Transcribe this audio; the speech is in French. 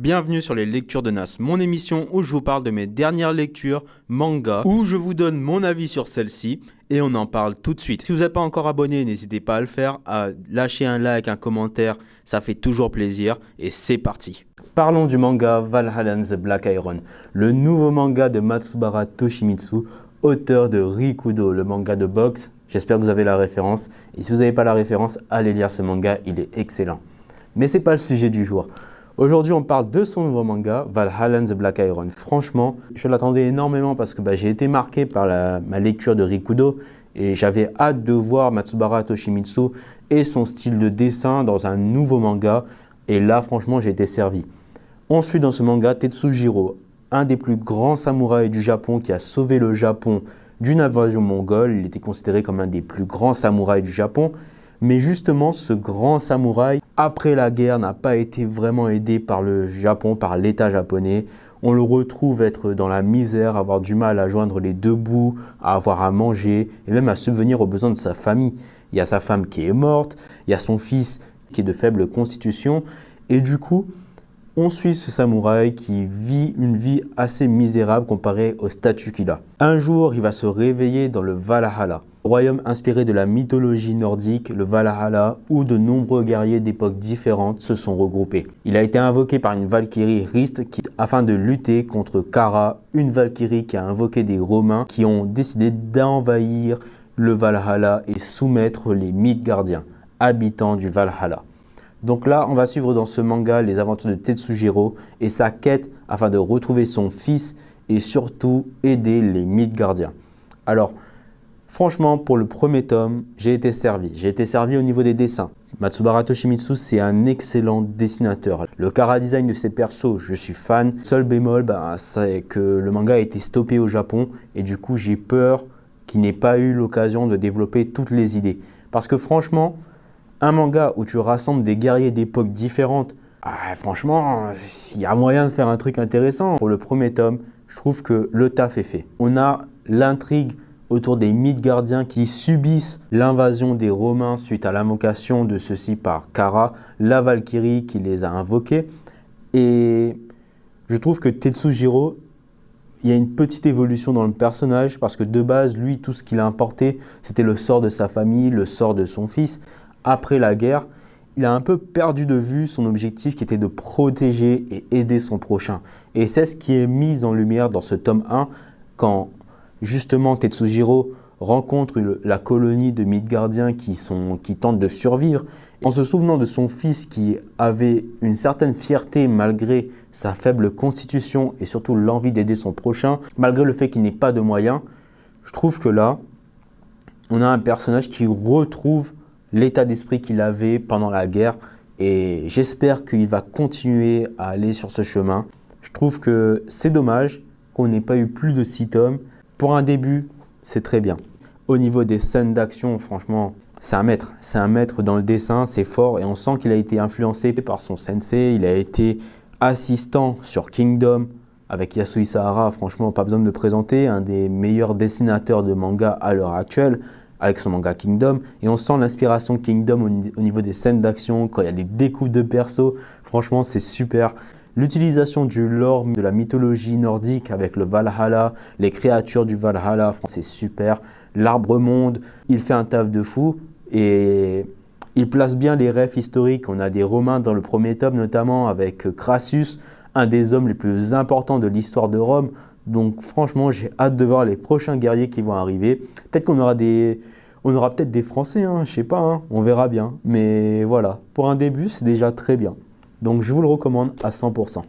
Bienvenue sur les lectures de Nas, mon émission où je vous parle de mes dernières lectures manga, où je vous donne mon avis sur celle-ci et on en parle tout de suite. Si vous n'êtes pas encore abonné, n'hésitez pas à le faire, à lâcher un like, un commentaire, ça fait toujours plaisir et c'est parti. Parlons du manga Valhalla and the Black Iron, le nouveau manga de Matsubara Toshimitsu, auteur de Rikudo, le manga de boxe. J'espère que vous avez la référence et si vous n'avez pas la référence, allez lire ce manga, il est excellent. Mais ce n'est pas le sujet du jour. Aujourd'hui, on parle de son nouveau manga, Valhalla and the Black Iron. Franchement, je l'attendais énormément parce que j'ai été marqué par ma lecture de Rikudo et j'avais hâte de voir Matsubara Toshimitsu et son style de dessin dans un nouveau manga. Et là, franchement, j'ai été servi. On suit dans ce manga Tetsujiro, un des plus grands samouraïs du Japon qui a sauvé le Japon d'une invasion mongole. Il était considéré comme un des plus grands samouraïs du Japon. Mais justement, ce grand samouraï, après la guerre, n'a pas été vraiment aidé par le Japon, par l'État japonais. On le retrouve être dans la misère, avoir du mal à joindre les deux bouts, à avoir à manger et même à subvenir aux besoins de sa famille. Il y a sa femme qui est morte, il y a son fils qui est de faible constitution. Et du coup, on suit ce samouraï qui vit une vie assez misérable comparée au statut qu'il a. Un jour, il va se réveiller dans le Valhalla, royaume inspiré de la mythologie nordique, le Valhalla, où de nombreux guerriers d'époques différentes se sont regroupés. Il a été invoqué par une valkyrie Rist afin de lutter contre Kara, une valkyrie qui a invoqué des Romains qui ont décidé d'envahir le Valhalla et soumettre les Midgardiens, habitants du Valhalla. Donc là, on va suivre dans ce manga les aventures de Tetsujiro et sa quête afin de retrouver son fils et surtout aider les Midgardiens. Alors, franchement, pour le premier tome, j'ai été servi. J'ai été servi au niveau des dessins. Matsubara Toshimitsu, c'est un excellent dessinateur. Le chara-design de ses persos, je suis fan. Seul bémol, c'est que le manga a été stoppé au Japon et du coup, j'ai peur qu'il n'ait pas eu l'occasion de développer toutes les idées. Parce que franchement, un manga où tu rassembles des guerriers d'époques différentes, franchement, il y a moyen de faire un truc intéressant. Pour le premier tome, je trouve que le taf est fait. On a l'intrigue autour des Midgardiens qui subissent l'invasion des Romains suite à l'invocation de ceux-ci par Kara, la Valkyrie qui les a invoqués. Et je trouve que Tetsujiro, il y a une petite évolution dans le personnage parce que de base, lui, tout ce qu'il a importé, c'était le sort de sa famille, le sort de son fils. Après la guerre, il a un peu perdu de vue son objectif qui était de protéger et aider son prochain. Et c'est ce qui est mis en lumière dans ce tome 1 quand justement Tetsujiro rencontre la colonie de Midgardiens qui tentent de survivre. En se souvenant de son fils qui avait une certaine fierté malgré sa faible constitution et surtout l'envie d'aider son prochain, malgré le fait qu'il n'ait pas de moyens, je trouve que là, on a un personnage qui retrouve l'état d'esprit qu'il avait pendant la guerre et j'espère qu'il va continuer à aller sur ce chemin. Je trouve que c'est dommage qu'on n'ait pas eu plus de 6 tomes. Pour un début, c'est très bien. Au niveau des scènes d'action, franchement, c'est un maître. C'est un maître dans le dessin, c'est fort et on sent qu'il a été influencé par son sensei. Il a été assistant sur Kingdom avec Yasuhisa Hara. Franchement, pas besoin de le présenter, un des meilleurs dessinateurs de manga à l'heure actuelle, avec son manga Kingdom, et on sent l'inspiration Kingdom au niveau des scènes d'action, quand il y a des découpes de persos, franchement c'est super. L'utilisation du lore de la mythologie nordique avec le Valhalla, les créatures du Valhalla, c'est super. L'arbre monde, il fait un taf de fou et il place bien les refs historiques. On a des Romains dans le premier tome notamment avec Crassus, un des hommes les plus importants de l'histoire de Rome. Donc franchement, j'ai hâte de voir les prochains guerriers qui vont arriver. Peut-être qu'on aura peut-être des Français, je sais pas, on verra bien. Mais voilà, pour un début, c'est déjà très bien. Donc je vous le recommande à 100%.